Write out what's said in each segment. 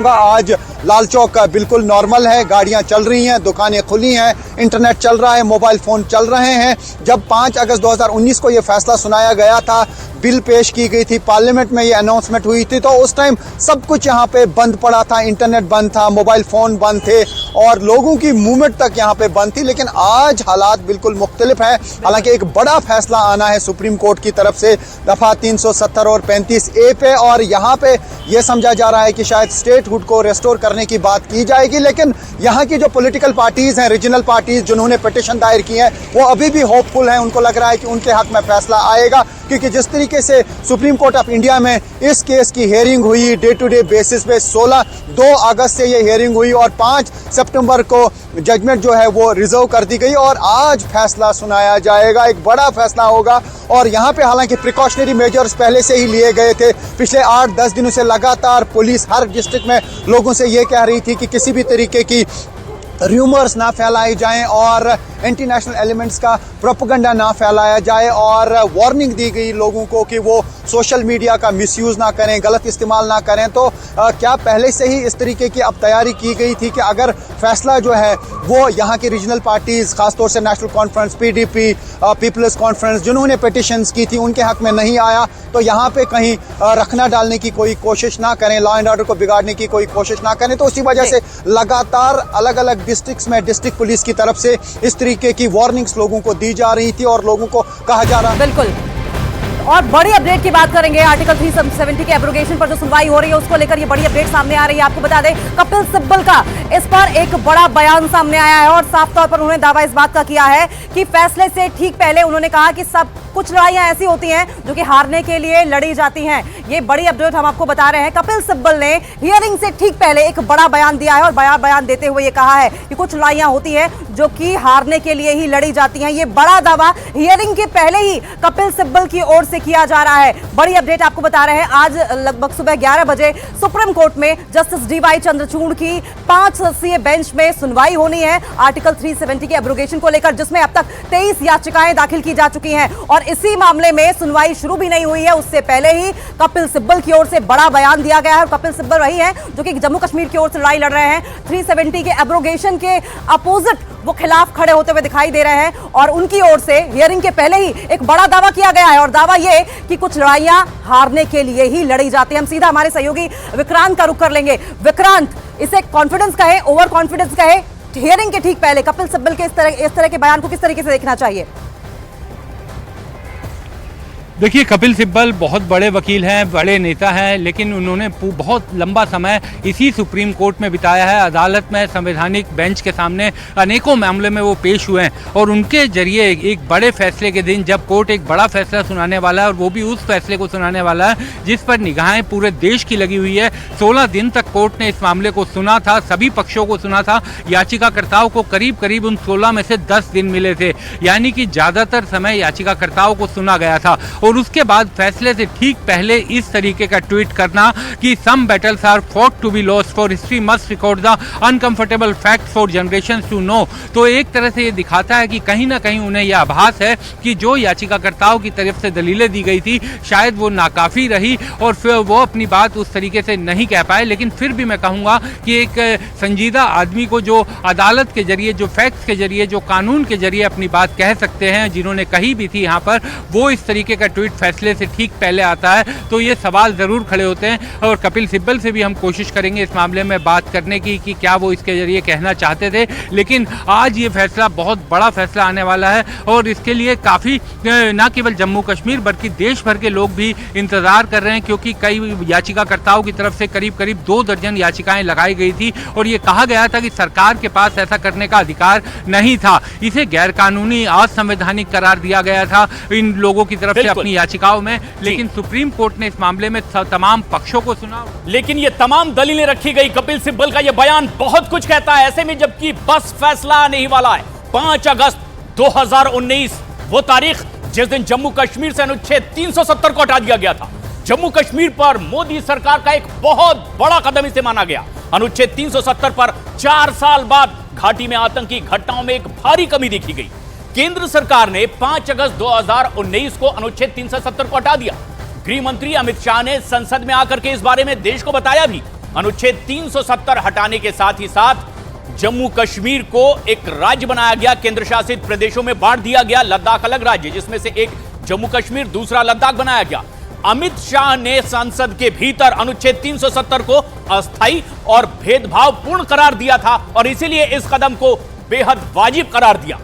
आज लाल चौक बिल्कुल नॉर्मल है, गाड़ियां चल रही हैं, दुकानें खुली हैं, इंटरनेट चल रहा है, मोबाइल फोन चल रहे हैं। जब 5 अगस्त 2019 को यह फैसला सुनाया गया था, बिल पेश की गई थी, पार्लियामेंट में ये अनाउंसमेंट हुई थी, तो उस टाइम सब कुछ यहाँ पे बंद पड़ा था, इंटरनेट बंद था, मोबाइल फोन बंद थे और लोगों की मूवमेंट तक यहाँ पे बंद थी। लेकिन आज हालात बिल्कुल मुख्तलिफ है। हालांकि एक बड़ा फैसला आना है सुप्रीम कोर्ट की तरफ से दफा 370 और 35A पे, और यहाँ पे ये समझा जा रहा है कि शायद स्टेटहुड को रेस्टोर करने की बात की जाएगी। लेकिन यहाँ की जो पॉलिटिकल पार्टीज हैं, रीजनल पार्टीज जिन्होंने पिटीशन दायर की है, वो अभी भी होपफुल हैं। उनको लग रहा है कि उनके हक में फैसला आएगा, क्योंकि जिस तरीके से सुप्रीम कोर्ट ऑफ इंडिया में इस केस की हेयरिंग हुई डे टू डे बेसिस पे, 2 अगस्त से ये हेयरिंग हुई और 5 सितंबर को जजमेंट जो है वो रिजर्व कर दी गई और आज फैसला सुनाया जाएगा। एक बड़ा फैसला होगा। और यहाँ पे हालांकि प्रिकॉशनरी मेजर्स पहले से ही लिए गए थे। पिछले 8-10 दिनों से लगातार पुलिस हर डिस्ट्रिक्ट में लोगों से ये कह रही थी कि किसी भी तरीके की र्यूमर्स ना फैलाई जाएं और एंटी नेशनल एलिमेंट्स का प्रोपेगेंडा ना फैलाया जाए, और वार्निंग दी गई लोगों को कि वो सोशल मीडिया का मिसयूज़ ना करें, गलत इस्तेमाल ना करें। तो क्या पहले से ही इस तरीके की अब तैयारी की गई थी कि अगर फैसला जो है वो यहाँ की रीजनल पार्टीज़, खासतौर से national conference, PDP, people's conference जिन्होंने पिटिशंस की थी, उनके हक में नहीं आया, तो यहाँ पे कहीं रखना डालने की कोई कोशिश ना करें, लॉ एंड ऑर्डर को बिगाड़ने की कोई कोशिश ना करें। तो उसी वजह से लगातार अलग अलग डिस्ट्रिक्ट्स में डिस्ट्रिक्ट पुलिस की तरफ से इस तरीके की वार्निंग्स लोगों को दी जा रही थी और लोगों को कहा जा रहा। बिल्कुल। और बड़ी अपडेट की बात करेंगे, आर्टिकल 370 के एब्रोगेशन पर जो सुनवाई हो रही है उसको लेकर ये बड़ी अपडेट सामने आ रही है। आपको बता दें, कपिल सिब्बल का इस पर एक बड़ा बयान सामने आया है और साफ तौर पर उन्होंने दावा इस बात का किया है कि फैसले से ठीक पहले उन्होंने कहा कि सब कुछ लड़ाइयां ऐसी होती हैं जो कि हारने के लिए लड़ी जाती हैं। ये बड़ी अपडेट हम आपको बता रहे हैं। कपिल सिब्बल ने हियरिंग से ठीक पहले एक बड़ा बयान दिया है और बयान देते हुए ये कहा है कि कुछ लड़ाइयां होती हैं जो कि हारने के लिए ही लड़ी जाती हैं। ये बड़ा दावा हियरिंग के पहले ही कपिल सिब्बल की ओर से किया जा रहा है। बड़ी अपडेट आपको बता रहे हैं। आज लगभग सुबह 11 बजे सुप्रीम कोर्ट में जस्टिस DY चंद्रचूड़ की 5 सदस्यीय बेंच में सुनवाई होनी है आर्टिकल 370 के एब्रोगेशन को लेकर, जिसमें अब तक 23 याचिकाएं दाखिल की जा चुकी हैं और इसी मामले में सुनवाई शुरू भी नहीं हुई है। उससे पहले ही कपिल सिब्बल की ओर से बड़ा बयान दिया गया है और कपिल सिब्बल वही है जो कि जम्मू कश्मीर की ओर से लड़ाई लड़ रहे हैं। 370 के एब्रोगेशन के अपोजिट वो खिलाफ खड़े होते हुए दिखाई दे रहे हैं और उनकी ओर से हियरिंग के पहले ही एक बड़ा दावा किया गया है और दावा ये कि कुछ लड़ाइयां हारने के लिए ही लड़ी जाती हैं। हम सीधा हमारे सहयोगी विक्रांत का रुख कर लेंगे। विक्रांत, इसे कॉन्फिडेंस कहे, ओवर कॉन्फिडेंस कहे, हियरिंग के ठीक पहले कपिल सिब्बल के इस तरह के बयान को किस तरीके से देखना चाहिए? देखिए, कपिल सिब्बल बहुत बड़े वकील हैं, बड़े नेता हैं, लेकिन उन्होंने बहुत लंबा समय इसी सुप्रीम कोर्ट में बिताया है। अदालत में संवैधानिक बेंच के सामने अनेकों मामले में वो पेश हुए हैं और उनके जरिए एक बड़े फैसले के दिन, जब कोर्ट एक बड़ा फैसला सुनाने वाला है और वो भी उस फैसले को सुनाने वाला है जिस पर निगाहें पूरे देश की लगी हुई है। 16 दिन तक कोर्ट ने इस मामले को सुना था, सभी पक्षों को सुना था। याचिकाकर्ताओं को करीब करीब उन 16 में से 10 दिन मिले थे, यानी कि ज़्यादातर समय याचिकाकर्ताओं को सुना गया था। और उसके बाद फैसले से ठीक पहले इस तरीके का ट्वीट करना कि some battles are fought to be lost, for history must record the uncomfortable fact for generations to know. तो एक तरह से ये दिखाता है कि कहीं ना कहीं उन्हें यह आभास है कि जो याचिकाकर्ताओं की तरफ से दलीलें दी गई थी शायद वो नाकाफी रही और फिर वो अपनी बात उस तरीके से नहीं कह पाए। लेकिन फिर भी मैं कहूँगा कि एक संजीदा आदमी को जो अदालत के जरिए, जो फैक्ट्स के जरिए, जो कानून के जरिए अपनी बात कह सकते हैं, जिन्होंने कही भी थी यहाँ पर, वो इस तरीके का ट्वीट फैसले से ठीक पहले आता है तो ये सवाल ज़रूर खड़े होते हैं। और कपिल सिब्बल से भी हम कोशिश करेंगे इस मामले में बात करने की कि क्या वो इसके जरिए कहना चाहते थे। लेकिन आज ये फैसला बहुत बड़ा फैसला आने वाला है और इसके लिए काफ़ी न केवल जम्मू कश्मीर बल्कि देश भर के लोग भी इंतज़ार कर रहे हैं, क्योंकि कई याचिकाकर्ताओं की तरफ से करीब करीब 2 दर्जन याचिकाएं लगाई गई थी और ये कहा गया था कि सरकार के पास ऐसा करने का अधिकार नहीं था। इसे गैरकानूनी, असंवैधानिक करार दिया गया था इन लोगों की तरफ से अपनी याचिकाओं में। लेकिन सुप्रीम कोर्ट ने इस मामले में तमाम पक्षों को सुना, लेकिन ये तमाम दलीलें रखी गई। कपिल सिब्बल का ये बयान बहुत कुछ कहता है ऐसे में, जबकि बस फैसला आने ही वाला है। 5 अगस्त 2019 वो तारीख जिस दिन जम्मू कश्मीर से अनुच्छेद 370 को हटा दिया गया था। जम्मू कश्मीर पर मोदी सरकार का एक बहुत बड़ा कदम इसे माना गया। अनुच्छेद 370 पर 4 साल बाद घाटी में आतंकी घटनाओं में एक भारी कमी देखी गई। केंद्र सरकार ने 5 अगस्त 2019 को अनुच्छेद 370 को हटा दिया। गृह मंत्री अमित शाह ने संसद में आकर के इस बारे में देश को बताया भी अनुच्छेद 370 हटाने के साथ ही साथ जम्मू कश्मीर को एक राज्य बनाया गया, केंद्र शासित प्रदेशों में बांट दिया गया, लद्दाख अलग राज्य जिसमें से एक जम्मू कश्मीर, दूसरा लद्दाख बनाया गया। अमित शाह ने संसद के भीतर अनुच्छेद 370 को अस्थायी और भेदभावपूर्ण करार दिया था और इसीलिए इस कदम को बेहद वाजिब करार दिया।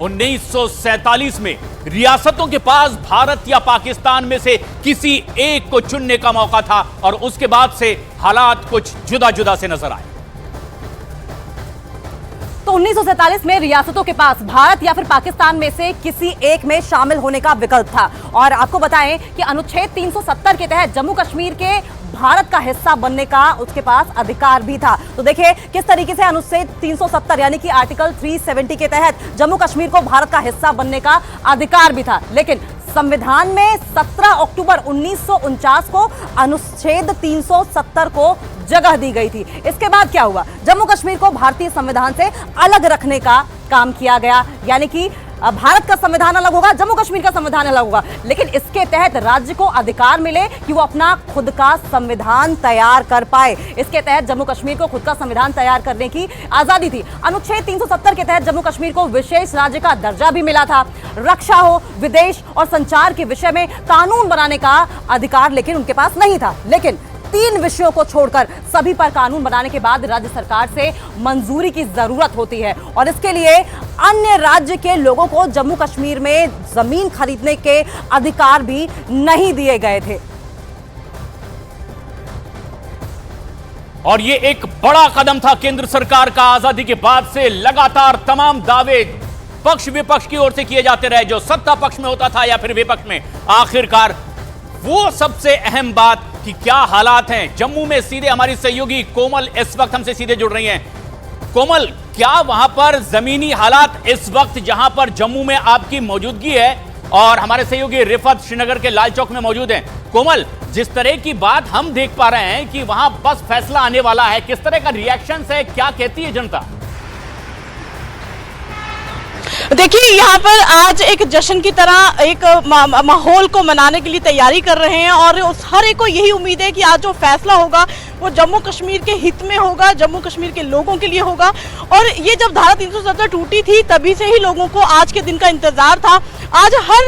1947 में रियासतों के पास भारत या पाकिस्तान में से किसी एक को चुनने का मौका था और उसके बाद से हालात कुछ जुदा जुदा से नजर आए। तो 1947 में रियासतों के पास भारत या फिर पाकिस्तान में से किसी एक में शामिल होने का विकल्प था और आपको बताएं कि अनुच्छेद 370 के तहत जम्मू कश्मीर के भारत का हिस्सा बनने का उसके पास अधिकार भी था। तो देखिए किस तरीके से अनुच्छेद 370 यानी कि आर्टिकल 370 के तहत जम्मू कश्मीर को भारत का हिस्सा बनने का अधिकार भी था, लेकिन संविधान में 17 अक्टूबर 1949 को अनुच्छेद 370 को जगह दी गई थी। इसके बाद क्या हुआ? जम्मू कश्मीर को भारतीय संविधान से अलग रखने का काम किया गया, यानी कि भारत का संविधान अलग होगा, जम्मू कश्मीर का संविधान अलग होगा, लेकिन इसके तहत राज्य को अधिकार मिले कि वो अपना खुद का संविधान तैयार कर पाए। इसके तहत जम्मू कश्मीर को खुद का संविधान तैयार करने की आजादी थी। अनुच्छेद 370 के तहत जम्मू कश्मीर को विशेष राज्य का दर्जा भी मिला था। रक्षा हो, विदेश और संचार के विषय में कानून बनाने का अधिकार लेकिन उनके पास नहीं था। लेकिन 3 विषयों को छोड़कर सभी पर कानून बनाने के बाद राज्य सरकार से मंजूरी की जरूरत होती है और इसके लिए अन्य राज्य के लोगों को जम्मू कश्मीर में जमीन खरीदने के अधिकार भी नहीं दिए गए थे। और ये एक बड़ा कदम था केंद्र सरकार का। आजादी के बाद से लगातार तमाम दावे पक्ष विपक्ष की ओर से किए जाते रहे, जो सत्ता पक्ष में होता था या फिर विपक्ष में। आखिरकार वो सबसे अहम बात कि क्या हालात हैं जम्मू में। सीधे हमारी सहयोगी कोमल इस वक्त हमसे सीधे जुड़ रही हैं। कोमल, क्या वहां पर जमीनी हालात इस वक्त जहां पर जम्मू में आपकी मौजूदगी है और हमारे सहयोगी रिफत श्रीनगर के लाल चौक में मौजूद हैं। कोमल, जिस तरह की बात हम देख पा रहे हैं कि वहां बस फैसला आने वाला है, किस तरह का रिएक्शन है, क्या कहती है जनता? देखिए, यहाँ पर आज एक जश्न की तरह एक माहौल को मनाने के लिए तैयारी कर रहे हैं और उस हर एक को यही उम्मीद है कि आज जो फैसला होगा वो जम्मू कश्मीर के हित में होगा, जम्मू कश्मीर के लोगों के लिए होगा। और ये जब धारा 370 टूटी थी तभी से ही लोगों को आज के दिन का इंतजार था। आज हर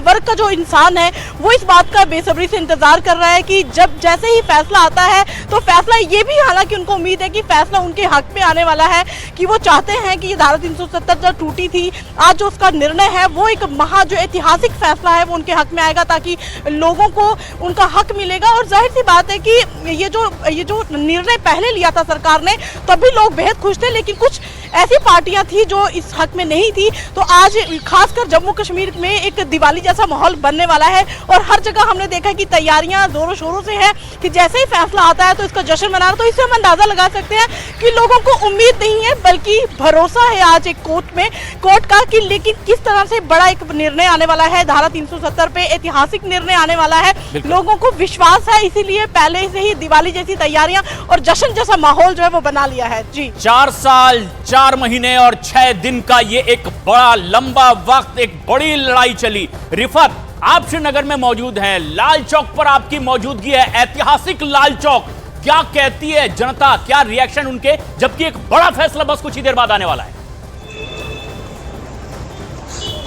वर्ग का जो इंसान है वो इस बात का बेसब्री से इंतजार कर रहा है कि जब जैसे ही फैसला आता है तो फैसला ये भी, हालांकि उनको उम्मीद है कि फैसला उनके हक में आने वाला है, कि वो चाहते हैं कि ये धारा 370 जो टूटी थी, आज जो उसका निर्णय है वो एक जो ऐतिहासिक फैसला है वो उनके हक में आएगा, ताकि लोगों को उनका हक मिलेगा। और जाहिर सी बात है कि ये जो निर्णय पहले लिया था सरकार ने तभी लोग बेहद खुश थे, लेकिन कुछ ऐसी पार्टियां थी जो इस हक में नहीं थी। तो आज खासकर जम्मू कश्मीर में एक दिवाली जैसा माहौल बनने वाला है और हर जगह हमने देखा कि तैयारियां जोरों शोरों से है कि जैसे ही फैसला आता है तो इसका जश्न मनाना। तो इससे हम अंदाजा लगा सकते हैं कि लोगों को उम्मीद नहीं है बल्कि भरोसा है आज एक कोर्ट का कि लेकिन किस तरह से बड़ा एक निर्णय आने वाला है, धारा 370 पे ऐतिहासिक निर्णय आने वाला है। लोगों को विश्वास है, इसीलिए पहले से ही दिवाली जैसी तैयारियां और जश्न जैसा माहौल जो है वो बना लिया है। जी, 4 साल 4 महीने और 6 दिन का ये एक बड़ा लंबा वक्त, एक बड़ी लड़ाई चली। रिफत, आप श्रीनगर में मौजूद हैं, लाल चौक पर आपकी मौजूदगी है, ऐतिहासिक लाल चौक। क्या कहती है जनता, क्या रिएक्शन उनके, जबकि एक बड़ा फैसला बस कुछ ही देर बाद आने वाला है?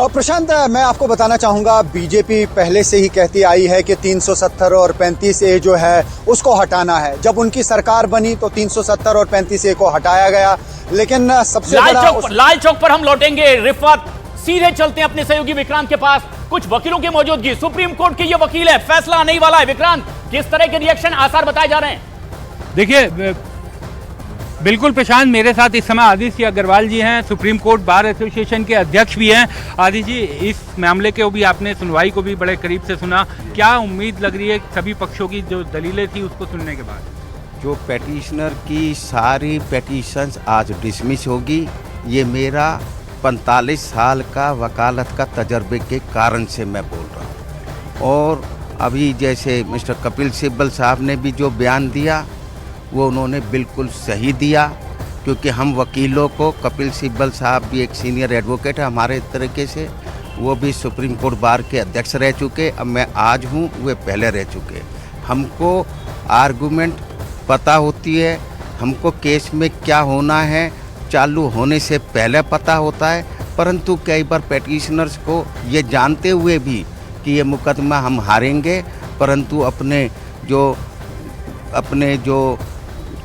प्रशांत, मैं आपको बताना चाहूँगा, बीजेपी पहले से ही कहती आई है कि 370 और 35A जो है उसको हटाना है। जब उनकी सरकार बनी तो 370 और 35A को हटाया गया, लेकिन सबसे लाल चौक पर हम लौटेंगे। रिफत, सीधे चलते हैं अपने सहयोगी विक्रांत के पास। कुछ वकीलों की मौजूदगी, सुप्रीम कोर्ट के ये वकील है, फैसला आने ही वाला है। विक्रांत, किस तरह के रिएक्शन आसार बताए जा रहे हैं? देखिए, बिल्कुल प्रशांत, मेरे साथ इस समय आदित्य सिंह अग्रवाल जी हैं, सुप्रीम कोर्ट बार एसोसिएशन के अध्यक्ष भी हैं। आदित्य जी, इस मामले के भी आपने सुनवाई को भी बड़े करीब से सुना, क्या उम्मीद लग रही है सभी पक्षों की जो दलीलें थी उसको सुनने के बाद? जो पेटिशनर की सारी पेटिशंस आज डिसमिस होगी, ये मेरा 45 साल का वकालत का तजर्बे के कारण से मैं बोल रहा हूँ। और अभी जैसे मिस्टर कपिल सिब्बल साहब ने भी जो बयान दिया वो उन्होंने बिल्कुल सही दिया, क्योंकि हम वकीलों को, कपिल सिब्बल साहब भी एक सीनियर एडवोकेट है हमारे तरीके से, वो भी सुप्रीम कोर्ट बार के अध्यक्ष रह चुके, अब मैं आज हूँ, वे पहले रह चुके। हमको आर्गुमेंट पता होती है, हमको केस में क्या होना है चालू होने से पहले पता होता है। परंतु कई बार पेटिशनर्स को ये जानते हुए भी कि ये मुकदमा हम हारेंगे, परंतु अपने जो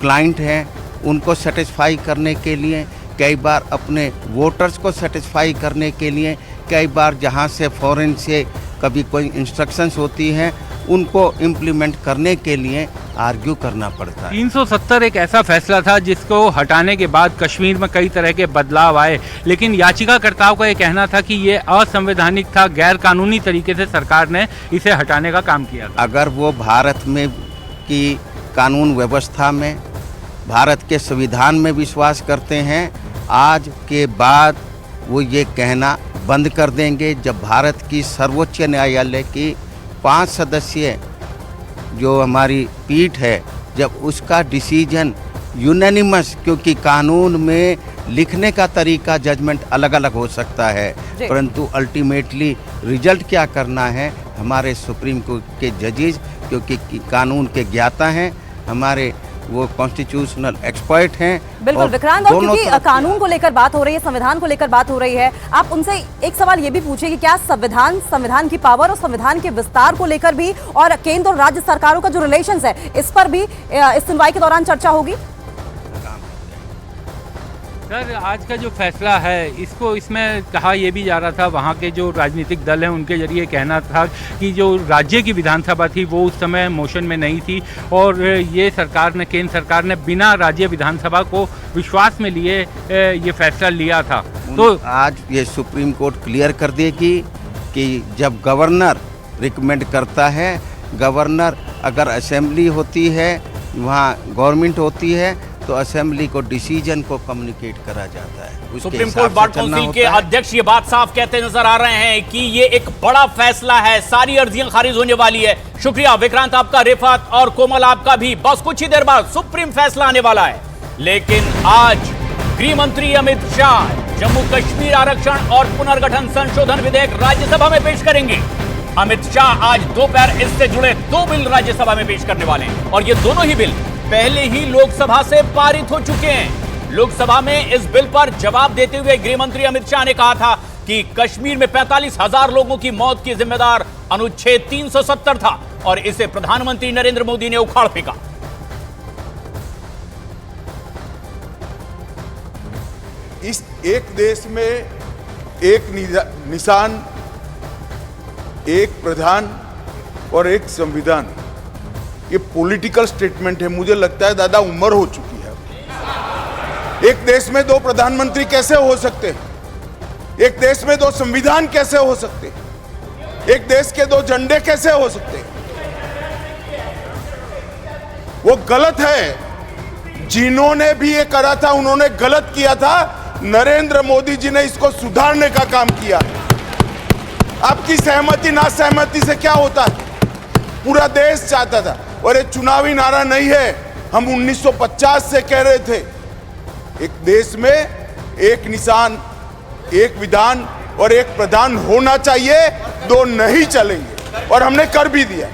क्लाइंट हैं उनको सेटिस्फाई करने के लिए, कई बार अपने वोटर्स को सेटिस्फाई करने के लिए, कई बार जहां से फॉरेन से कभी कोई इंस्ट्रक्शंस होती हैं उनको इम्प्लीमेंट करने के लिए आर्ग्यू करना पड़ता है। 370 एक ऐसा फैसला था जिसको हटाने के बाद कश्मीर में कई तरह के बदलाव आए, लेकिन याचिकाकर्ताओं का ये कहना था कि ये असंवैधानिक था, गैर कानूनी तरीके से सरकार ने इसे हटाने का काम किया था। अगर वो भारत में की कानून व्यवस्था में, भारत के संविधान में विश्वास करते हैं, आज के बाद वो ये कहना बंद कर देंगे जब भारत की सर्वोच्च न्यायालय की 5 सदस्यीय जो हमारी पीठ है, जब उसका डिसीजन यूनानिमस, क्योंकि कानून में लिखने का तरीका जजमेंट अलग अलग हो सकता है, परंतु अल्टीमेटली रिजल्ट क्या करना है हमारे सुप्रीम कोर्ट के जजेज, क्योंकि कानून के ज्ञाता हैं, हमारे वो कॉन्स्टिट्यूशनल एक्सपर्ट हैं। बिल्कुल विक्रांत, और क्योंकि कानून को लेकर बात हो रही है, संविधान को लेकर बात हो रही है, आप उनसे एक सवाल ये भी पूछिए कि क्या संविधान की पावर और संविधान के विस्तार को लेकर भी और केंद्र और राज्य सरकारों का जो रिलेशंस है इस पर भी इस सुनवाई के दौरान चर्चा होगी? सर, आज का जो फैसला है इसमें कहा यह भी जा रहा था, वहाँ के जो राजनीतिक दल हैं उनके जरिए कहना था कि जो राज्य की विधानसभा थी वो उस समय मोशन में नहीं थी और ये केंद्र सरकार ने बिना राज्य विधानसभा को विश्वास में लिए ये फैसला लिया था। तो आज ये सुप्रीम कोर्ट क्लियर कर देगी कि जब गवर्नर रिकमेंड करता है, गवर्नर अगर असेंबली होती है, वहाँ गवर्नमेंट होती है, तो असेंबली को डिसीजन को कम्युनिकेट करा जाता है। सुप्रीम कोर्ट बार काउंसिल के अध्यक्ष ये बात साफ कहते नजर आ रहे हैं कि ये एक बड़ा फैसला है, सारी अर्जियां खारिज होने वाली है। शुक्रिया विक्रांत आपका, रिफात और कोमल आपका भी। बस कुछ ही देर बाद सुप्रीम फैसला आने वाला है, लेकिन आज गृह मंत्री अमित शाह जम्मू कश्मीर आरक्षण और पुनर्गठन संशोधन विधेयक राज्यसभा में पेश करेंगे। अमित शाह आज दोपहर इससे जुड़े 2 बिल राज्यसभा में पेश करने वाले हैं और ये दोनों ही बिल पहले ही लोकसभा से पारित हो चुके हैं। लोकसभा में इस बिल पर जवाब देते हुए गृह मंत्री अमित शाह ने कहा था कि कश्मीर में 45,000 लोगों की मौत की जिम्मेदार अनुच्छेद 370 था और इसे प्रधानमंत्री नरेंद्र मोदी ने उखाड़ फेंका। इस एक देश में एक निशान, एक प्रधान और एक संविधान, ये पॉलिटिकल स्टेटमेंट है। मुझे लगता है दादा उम्र हो चुकी है। एक देश में 2 प्रधानमंत्री कैसे हो सकते हैं? एक देश में 2 संविधान कैसे हो सकते हैं? एक देश के 2 झंडे कैसे हो सकते हैं? वो गलत है। जिन्होंने भी ये करा था उन्होंने गलत किया था। नरेंद्र मोदी जी ने इसको सुधारने का काम किया। आपकी सहमति ना सहमति से क्या होता है? पूरा देश चाहता था। और ये चुनावी नारा नहीं है, हम 1950 से कह रहे थे एक देश में एक निशान, एक विधान और एक प्रधान होना चाहिए, 2 नहीं चलेंगे और हमने कर भी दिया।